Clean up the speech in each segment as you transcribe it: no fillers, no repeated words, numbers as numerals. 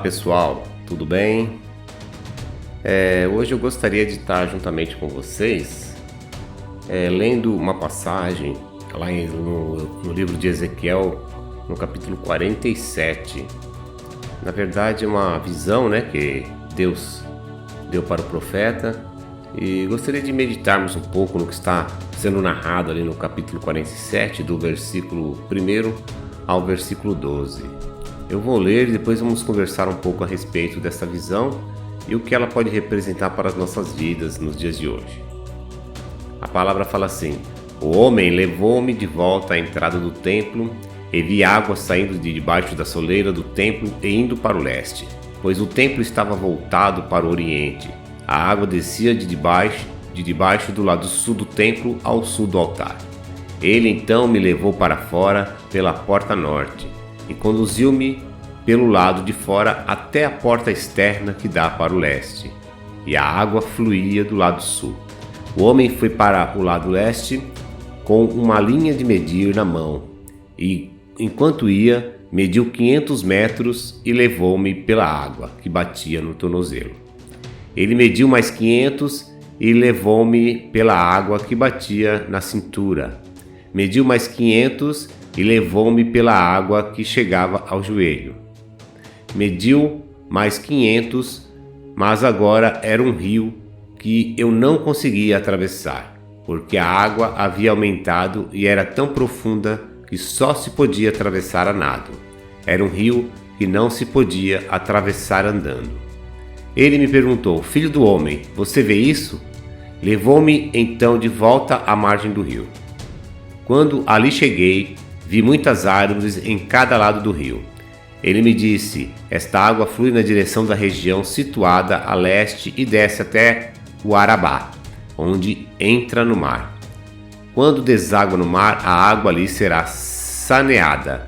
pessoal, tudo bem? Hoje eu gostaria de estar juntamente com vocês lendo uma passagem lá no livro de Ezequiel, no capítulo 47. Na verdade é uma visão, que Deus deu para o profeta, e gostaria de meditarmos um pouco no que está sendo narrado ali no capítulo 47, do versículo 1 ao versículo 12. Eu vou ler e depois vamos conversar um pouco a respeito dessa visão e o que ela pode representar para as nossas vidas nos dias de hoje. A palavra fala assim: o homem levou-me de volta à entrada do templo e vi água saindo de debaixo da soleira do templo e indo para o leste, pois o templo estava voltado para o oriente. A água descia de debaixo do lado sul do templo ao sul do altar. Ele então me levou para fora pela porta norte e conduziu-me pelo lado de fora até a porta externa que dá para o leste, e a água fluía do lado sul. O homem foi para o lado leste com uma linha de medir na mão, e enquanto ia, mediu 500 metros e levou-me pela água que batia no tornozelo. Ele mediu mais 500 e levou-me pela água que batia na cintura. Mediu mais 500 e levou-me pela água que chegava ao joelho. Mediu mais 500, mas agora era um rio que eu não conseguia atravessar, porque a água havia aumentado e era tão profunda que só se podia atravessar a nado. Era um rio que não se podia atravessar andando. Ele me perguntou: filho do homem, você vê isso? Levou-me então de volta à margem do rio. Quando ali cheguei, vi muitas árvores em cada lado do rio. Ele me disse: esta água flui na direção da região situada a leste e desce até o Arabá, onde entra no mar. Quando deságua no mar, a água ali será saneada.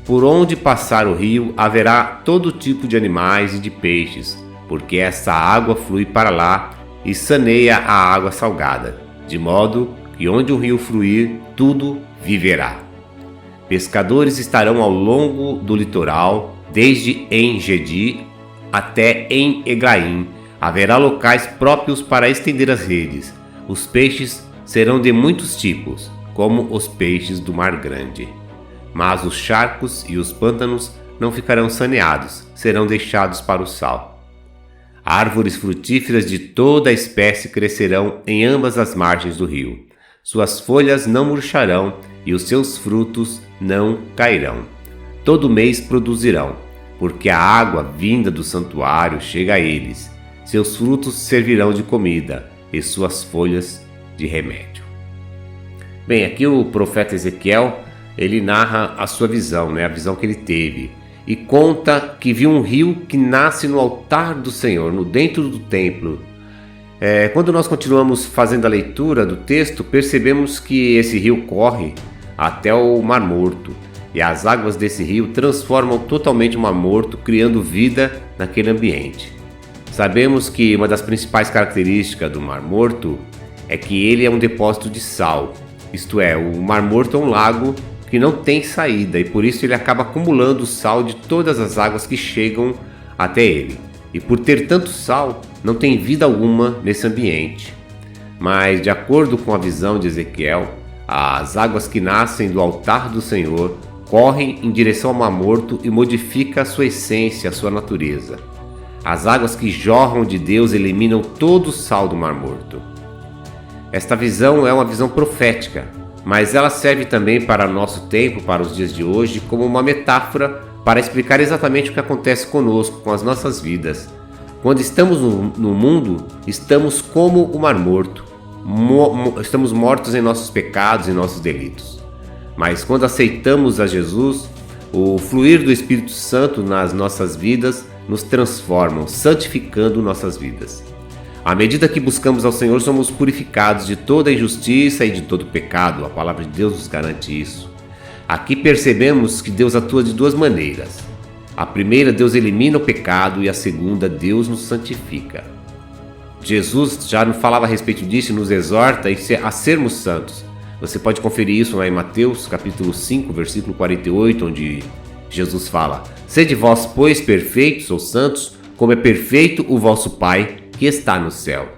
Por onde passar o rio, haverá todo tipo de animais e de peixes, porque essa água flui para lá e saneia a água salgada, de modo que onde o rio fluir, tudo viverá. Pescadores estarão ao longo do litoral, desde En-Gedi até En-Eglaim. Haverá locais próprios para estender as redes. Os peixes serão de muitos tipos, como os peixes do Mar Grande. Mas os charcos e os pântanos não ficarão saneados, serão deixados para o sal. Árvores frutíferas de toda a espécie crescerão em ambas as margens do rio. Suas folhas não murcharão e os seus frutos não cairão. Todo mês produzirão, porque a água vinda do santuário chega a eles. Seus frutos servirão de comida e suas folhas de remédio. Bem, aqui o profeta Ezequiel, ele narra a sua visão, a visão que ele teve. E conta que viu um rio que nasce no altar do Senhor, no dentro do templo. Quando nós continuamos fazendo a leitura do texto, percebemos que esse rio corre até o Mar Morto. E as águas desse rio transformam totalmente o Mar Morto, criando vida naquele ambiente. Sabemos que uma das principais características do Mar Morto é que ele é um depósito de sal. Isto é, o Mar Morto é um lago que não tem saída, e por isso ele acaba acumulando o sal de todas as águas que chegam até ele. E por ter tanto sal, não tem vida alguma nesse ambiente. Mas, de acordo com a visão de Ezequiel, as águas que nascem do altar do Senhor correm em direção ao Mar Morto e modificam a sua essência, a sua natureza. As águas que jorram de Deus eliminam todo o sal do Mar Morto. Esta visão é uma visão profética, mas ela serve também para nosso tempo, para os dias de hoje, como uma metáfora para explicar exatamente o que acontece conosco, com as nossas vidas. Quando estamos no mundo, estamos como o Mar Morto, estamos mortos em nossos pecados e nossos delitos. Mas quando aceitamos a Jesus, o fluir do Espírito Santo nas nossas vidas nos transformam, santificando nossas vidas. À medida que buscamos ao Senhor, somos purificados de toda injustiça e de todo pecado. A palavra de Deus nos garante isso. Aqui percebemos que Deus atua de duas maneiras. A primeira, Deus elimina o pecado, e a segunda, Deus nos santifica. Jesus já nos falava a respeito disso e nos exorta a sermos santos. Você pode conferir isso lá em Mateus capítulo 5, versículo 48, onde Jesus fala: sede vós, pois, perfeitos ou santos, como é perfeito o vosso Pai que está no céu.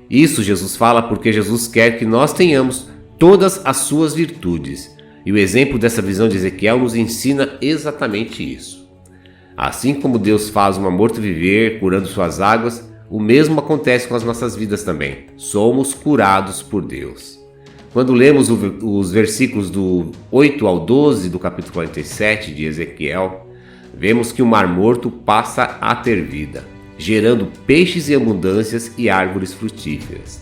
Isso Jesus fala porque Jesus quer que nós tenhamos todas as suas virtudes. E o exemplo dessa visão de Ezequiel nos ensina exatamente isso. Assim como Deus faz um morto viver, curando suas águas, o mesmo acontece com as nossas vidas também. Somos curados por Deus. Quando lemos os versículos do 8 ao 12 do capítulo 47 de Ezequiel, vemos que o Mar Morto passa a ter vida, gerando peixes em abundâncias e árvores frutíferas.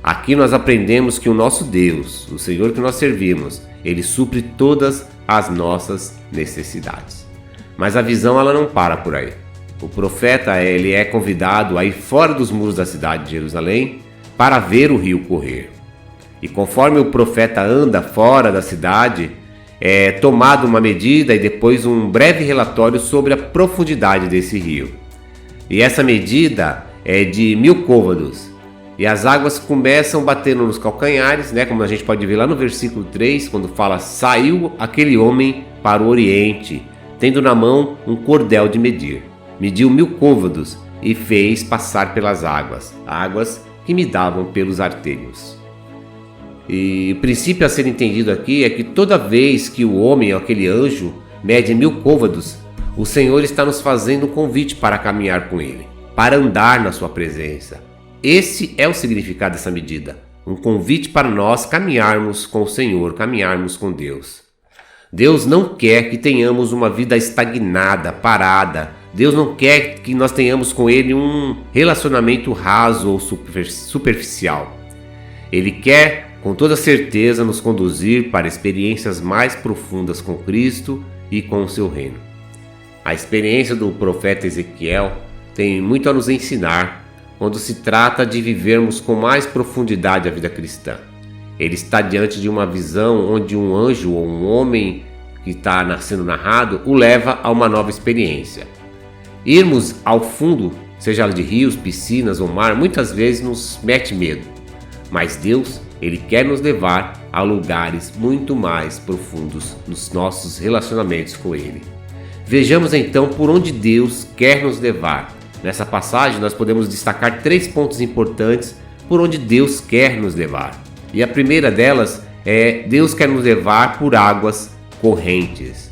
Aqui nós aprendemos que o nosso Deus, o Senhor que nós servimos, Ele supre todas as nossas necessidades. Mas a visão ela não para por aí. O profeta ele é convidado a ir fora dos muros da cidade de Jerusalém para ver o rio correr. E conforme o profeta anda fora da cidade, é tomada uma medida e depois um breve relatório sobre a profundidade desse rio. E essa medida é de 1000 côvados. E as águas começam batendo nos calcanhares, como a gente pode ver lá no versículo 3, quando fala: saiu aquele homem para o oriente, tendo na mão um cordel de medir. Mediu 1000 côvados e fez passar pelas águas, águas que me davam pelos artérios. E o princípio a ser entendido aqui é que toda vez que o homem, aquele anjo, mede 1000 côvados, o Senhor está nos fazendo um convite para caminhar com Ele, para andar na sua presença. Esse é o significado dessa medida, um convite para nós caminharmos com o Senhor, caminharmos com Deus. Deus não quer que tenhamos uma vida estagnada, parada. Deus não quer que nós tenhamos com Ele um relacionamento raso ou superficial. Ele quer, com toda certeza, nos conduzir para experiências mais profundas com Cristo e com o seu reino. A experiência do profeta Ezequiel tem muito a nos ensinar quando se trata de vivermos com mais profundidade a vida cristã. Ele está diante de uma visão onde um anjo ou um homem que está sendo narrado o leva a uma nova experiência. Irmos ao fundo, seja de rios, piscinas ou mar, muitas vezes nos mete medo. Mas Deus, Ele quer nos levar a lugares muito mais profundos nos nossos relacionamentos com Ele. Vejamos então por onde Deus quer nos levar. Nessa passagem nós podemos destacar 3 pontos importantes por onde Deus quer nos levar. E a primeira delas é: Deus quer nos levar por águas correntes.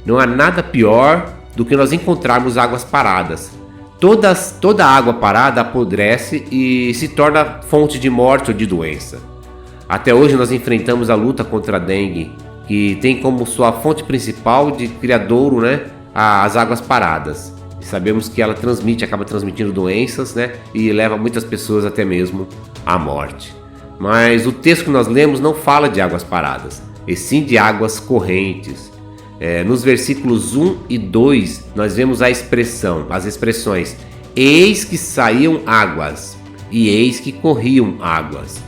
Não há nada pior do que nós encontrarmos águas paradas. Toda água parada apodrece e se torna fonte de morte ou de doença. Até hoje nós enfrentamos a luta contra a dengue, que tem como sua fonte principal de criadouro, as águas paradas. E sabemos que ela acaba transmitindo doenças, e leva muitas pessoas até mesmo à morte. Mas o texto que nós lemos não fala de águas paradas, e sim de águas correntes. Nos versículos 1 e 2 nós vemos as expressões: eis que saíam águas e eis que corriam águas.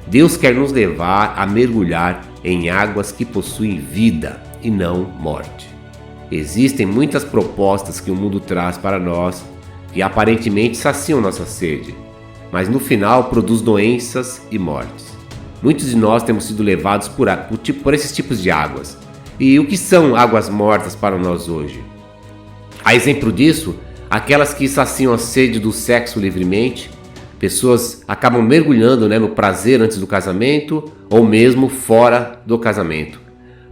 Deus quer nos levar a mergulhar em águas que possuem vida e não morte. Existem muitas propostas que o mundo traz para nós que aparentemente saciam nossa sede, mas no final produz doenças e mortes. Muitos de nós temos sido levados por esses tipos de águas. E o que são águas mortas para nós hoje? A exemplo disso, aquelas que saciam a sede do sexo livremente. Pessoas acabam mergulhando no prazer antes do casamento ou mesmo fora do casamento.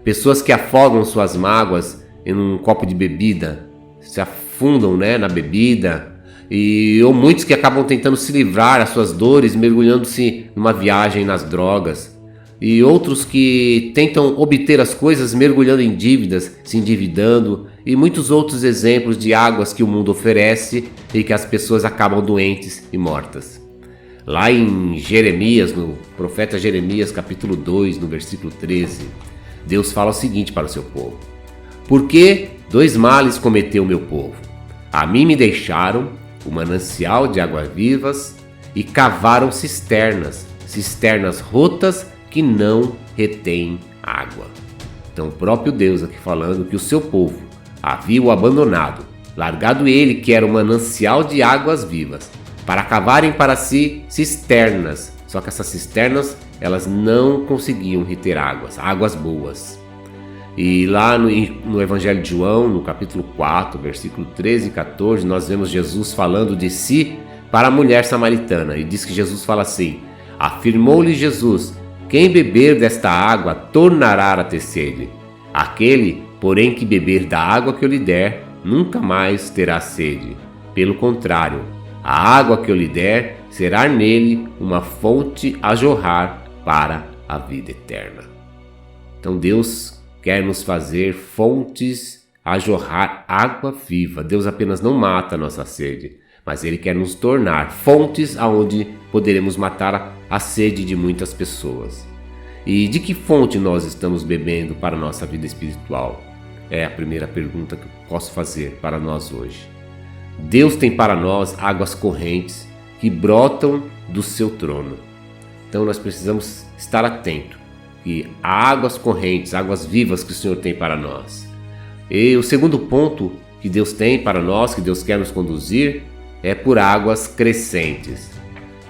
Pessoas que afogam suas mágoas em um copo de bebida, se afundam na bebida. Ou muitos que acabam tentando se livrar das suas dores mergulhando-se numa viagem nas drogas. E outros que tentam obter as coisas mergulhando em dívidas, se endividando, e muitos outros exemplos de águas que o mundo oferece e que as pessoas acabam doentes e mortas. Lá em Jeremias, no profeta Jeremias capítulo 2, no versículo 13, Deus fala o seguinte para o seu povo: porque 2 males cometeu o meu povo. A mim me deixaram o manancial de águas vivas e cavaram cisternas rotas que não retém água. Então o próprio Deus aqui falando que o seu povo havia o abandonado, largado ele que era o manancial de águas vivas, para cavarem para si cisternas. Só que essas cisternas, elas não conseguiam reter águas boas. E lá no Evangelho de João, no capítulo 4, versículo 13 e 14, nós vemos Jesus falando de si para a mulher samaritana. E diz que Jesus fala assim: afirmou-lhe Jesus: quem beber desta água tornará a ter sede. Aquele, porém, que beber da água que eu lhe der, nunca mais terá sede. Pelo contrário, a água que eu lhe der será nele uma fonte a jorrar para a vida eterna. Então Deus quer nos fazer fontes a jorrar água viva. Deus apenas não mata a nossa sede, mas Ele quer nos tornar fontes aonde poderemos matar a sede de muitas pessoas. E de que fonte nós estamos bebendo para a nossa vida espiritual? É a primeira pergunta que eu posso fazer para nós hoje. Deus tem para nós águas correntes que brotam do seu trono. Então nós precisamos estar atentos que há águas correntes, águas vivas que o Senhor tem para nós. E o segundo ponto que Deus tem para nós, que Deus quer nos conduzir, é por águas crescentes.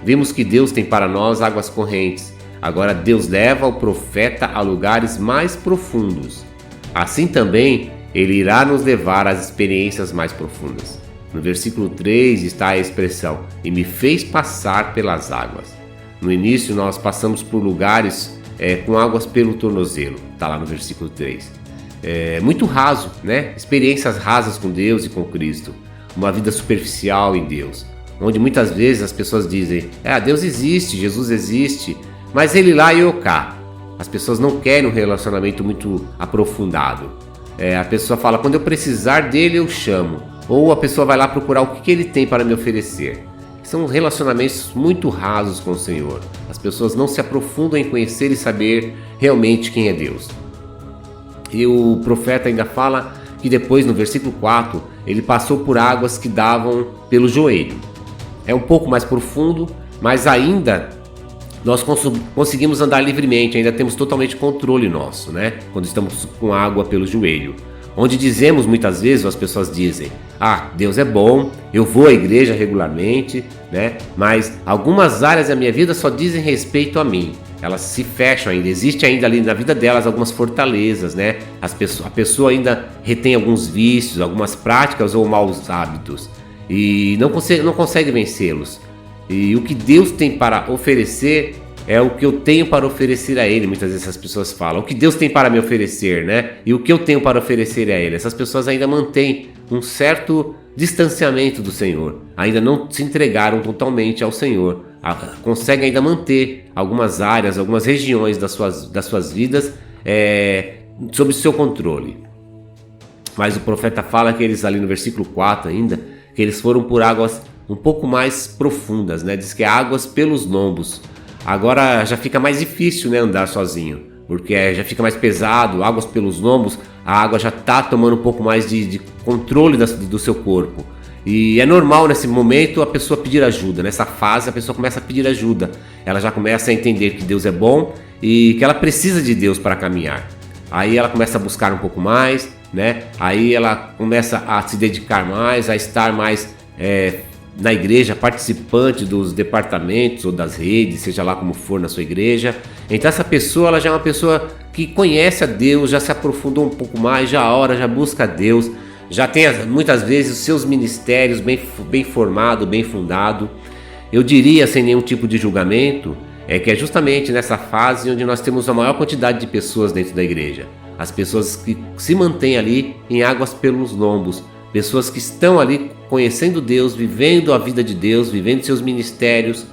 Vimos que Deus tem para nós águas correntes. Agora Deus leva o profeta a lugares mais profundos. Assim também Ele irá nos levar às experiências mais profundas. No versículo 3 está a expressão: e me fez passar pelas águas. No início nós passamos por lugares com águas pelo tornozelo, está lá no versículo 3. Muito raso, né? Experiências rasas com Deus e com Cristo. Uma vida superficial em Deus, onde muitas vezes as pessoas dizem: Deus existe, Jesus existe, mas Ele lá e eu cá. As pessoas não querem um relacionamento muito aprofundado. A pessoa fala: quando eu precisar dele eu chamo. Ou a pessoa vai lá procurar o que ele tem para me oferecer. São relacionamentos muito rasos com o Senhor. As pessoas não se aprofundam em conhecer e saber realmente quem é Deus. E o profeta ainda fala que depois, no versículo 4, ele passou por águas que davam pelo joelho. É um pouco mais profundo, mas ainda nós conseguimos andar livremente, ainda temos totalmente controle nosso, né? Quando estamos com água pelo joelho. Onde dizemos muitas vezes, as pessoas dizem: Deus é bom, eu vou à igreja regularmente, né? Mas algumas áreas da minha vida só dizem respeito a mim. Elas se fecham ainda, existe ainda ali na vida delas algumas fortalezas, né? A pessoa ainda retém alguns vícios, algumas práticas ou maus hábitos e não consegue vencê-los. E o que Deus tem para oferecer é o que eu tenho para oferecer a Ele. Muitas vezes as pessoas falam: o que Deus tem para me oferecer, né? E o que eu tenho para oferecer a Ele. Essas pessoas ainda mantêm um certo distanciamento do Senhor, ainda não se entregaram totalmente ao Senhor, conseguem ainda manter algumas áreas, algumas regiões das suas vidas sob seu controle. Mas o profeta fala que eles, ali no versículo 4 ainda, que eles foram por águas um pouco mais profundas, né? Diz que é águas pelos lombos. Agora já fica mais difícil, né, andar sozinho, porque já fica mais pesado, águas pelos lombos, a água já está tomando um pouco mais de controle do seu corpo. E é normal nesse momento a pessoa pedir ajuda, nessa fase a pessoa começa a pedir ajuda, ela já começa a entender que Deus é bom e que ela precisa de Deus para caminhar. Aí ela começa a buscar um pouco mais, né? Aí ela começa a se dedicar mais, a estar mais na igreja, participante dos departamentos ou das redes, seja lá como for na sua igreja. Então essa pessoa, ela já é uma pessoa que conhece a Deus, já se aprofundou um pouco mais, já ora, já busca a Deus, já tem muitas vezes os seus ministérios bem formado, bem fundado. Eu diria, sem nenhum tipo de julgamento, que é justamente nessa fase onde nós temos a maior quantidade de pessoas dentro da igreja. As pessoas que se mantêm ali em águas pelos lombos, pessoas que estão ali conhecendo Deus, vivendo a vida de Deus, vivendo seus ministérios,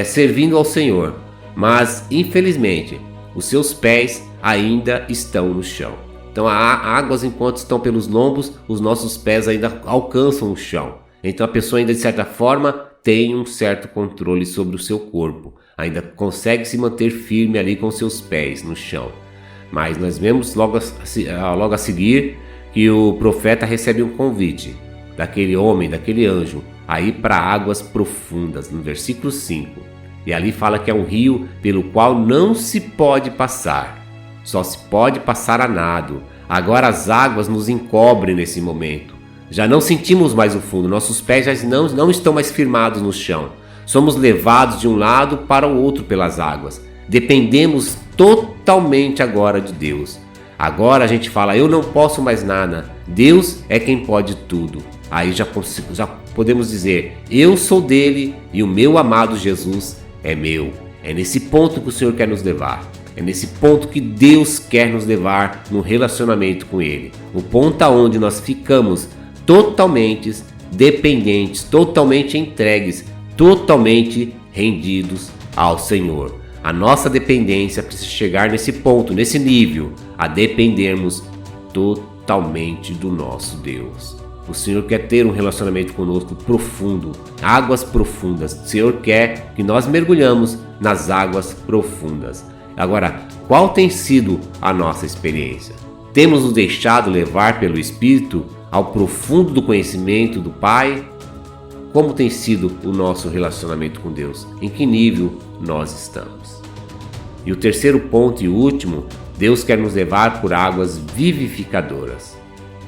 servindo ao Senhor. Mas, infelizmente, os seus pés ainda estão no chão. Então, há águas enquanto estão pelos lombos, os nossos pés ainda alcançam o chão. Então, a pessoa ainda, de certa forma, tem um certo controle sobre o seu corpo. Ainda consegue se manter firme ali com seus pés no chão. Mas nós vemos logo a seguir que o profeta recebe um convite daquele homem, daquele anjo, a ir para águas profundas, no versículo 5. E ali fala que é um rio pelo qual não se pode passar, só se pode passar a nado. Agora as águas nos encobrem nesse momento. Já não sentimos mais o fundo, nossos pés já não estão mais firmados no chão. Somos levados de um lado para o outro pelas águas. Dependemos totalmente agora de Deus. Agora a gente fala, eu não posso mais nada, Deus é quem pode tudo. Aí já podemos dizer, eu sou dele e o meu amado Jesus é meu. É nesse ponto que o Senhor quer nos levar. É nesse ponto que Deus quer nos levar no relacionamento com Ele. O ponto aonde nós ficamos totalmente dependentes, totalmente entregues, totalmente rendidos ao Senhor. A nossa dependência precisa chegar nesse ponto, nesse nível, a dependermos totalmente do nosso Deus. O Senhor quer ter um relacionamento conosco profundo, águas profundas. O Senhor quer que nós mergulhamos nas águas profundas. Agora, qual tem sido a nossa experiência? Temos nos deixado levar pelo Espírito ao profundo do conhecimento do Pai? Como tem sido o nosso relacionamento com Deus? Em que nível nós estamos? E o terceiro ponto e último, Deus quer nos levar por águas vivificadoras.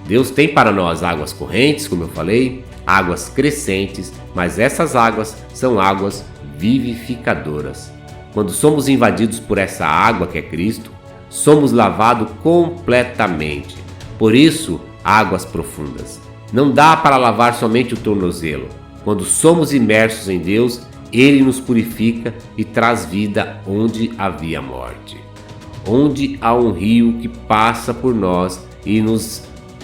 Deus tem para nós águas correntes, como eu falei, águas crescentes, mas essas águas são águas vivificadoras. Quando somos invadidos por essa água que é Cristo, somos lavados completamente. Por isso, águas profundas. Não dá para lavar somente o tornozelo. Quando somos imersos em Deus, Ele nos purifica e traz vida onde havia morte. Onde há um rio que passa por nós e nos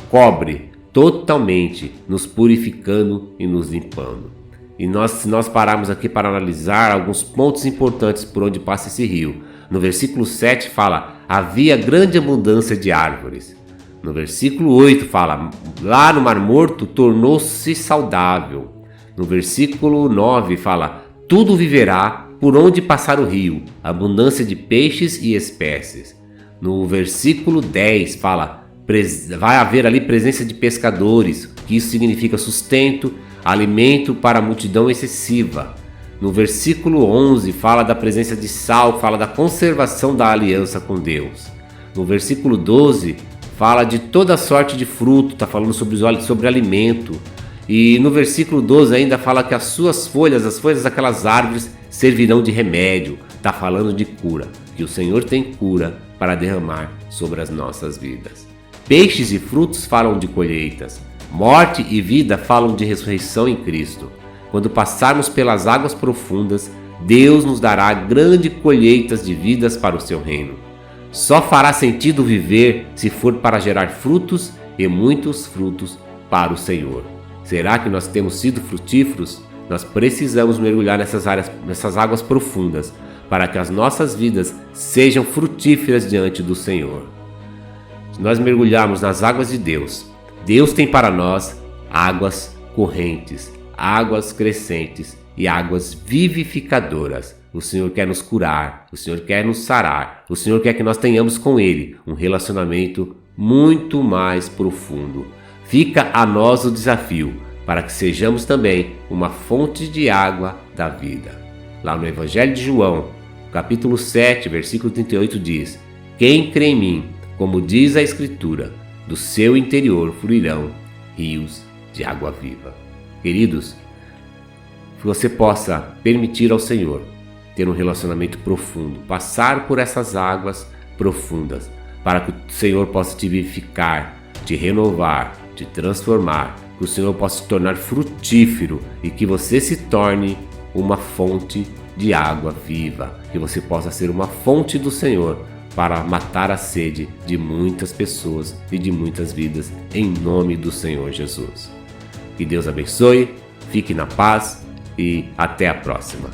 cobre totalmente, nos purificando e nos limpando. E se nós pararmos aqui para analisar alguns pontos importantes por onde passa esse rio. No versículo 7 fala, havia grande abundância de árvores. No versículo 8 fala, lá no Mar Morto tornou-se saudável. No versículo 9 fala, tudo viverá por onde passar o rio, abundância de peixes e espécies. No versículo 10 fala, vai haver ali presença de pescadores, que isso significa sustento, alimento para a multidão excessiva. No versículo 11 fala da presença de sal, fala da conservação da aliança com Deus. No versículo 12 fala de toda sorte de fruto, está falando sobre alimento. E no versículo 12 ainda fala que as suas folhas, as folhas daquelas árvores servirão de remédio, está falando de cura, que o Senhor tem cura para derramar sobre as nossas vidas. Peixes e frutos falam de colheitas, morte e vida falam de ressurreição em Cristo. Quando passarmos pelas águas profundas, Deus nos dará grandes colheitas de vidas para o seu reino. Só fará sentido viver se for para gerar frutos e muitos frutos para o Senhor. Será que nós temos sido frutíferos? Nós precisamos mergulhar nessas águas profundas para que as nossas vidas sejam frutíferas diante do Senhor. Se nós mergulharmos nas águas de Deus, Deus tem para nós águas correntes, águas crescentes e águas vivificadoras. O Senhor quer nos curar, o Senhor quer nos sarar, o Senhor quer que nós tenhamos com Ele um relacionamento muito mais profundo. Fica a nós o desafio para que sejamos também uma fonte de água da vida. Lá no Evangelho de João, capítulo 7, versículo 38 diz: quem crê em mim, como diz a Escritura, do seu interior fluirão rios de água viva. Queridos, que você possa permitir ao Senhor ter um relacionamento profundo, passar por essas águas profundas, para que o Senhor possa te vivificar, te renovar, te transformar, que o Senhor possa se tornar frutífero e que você se torne uma fonte de água viva, que você possa ser uma fonte do Senhor para matar a sede de muitas pessoas e de muitas vidas, em nome do Senhor Jesus. Que Deus abençoe, fique na paz e até a próxima.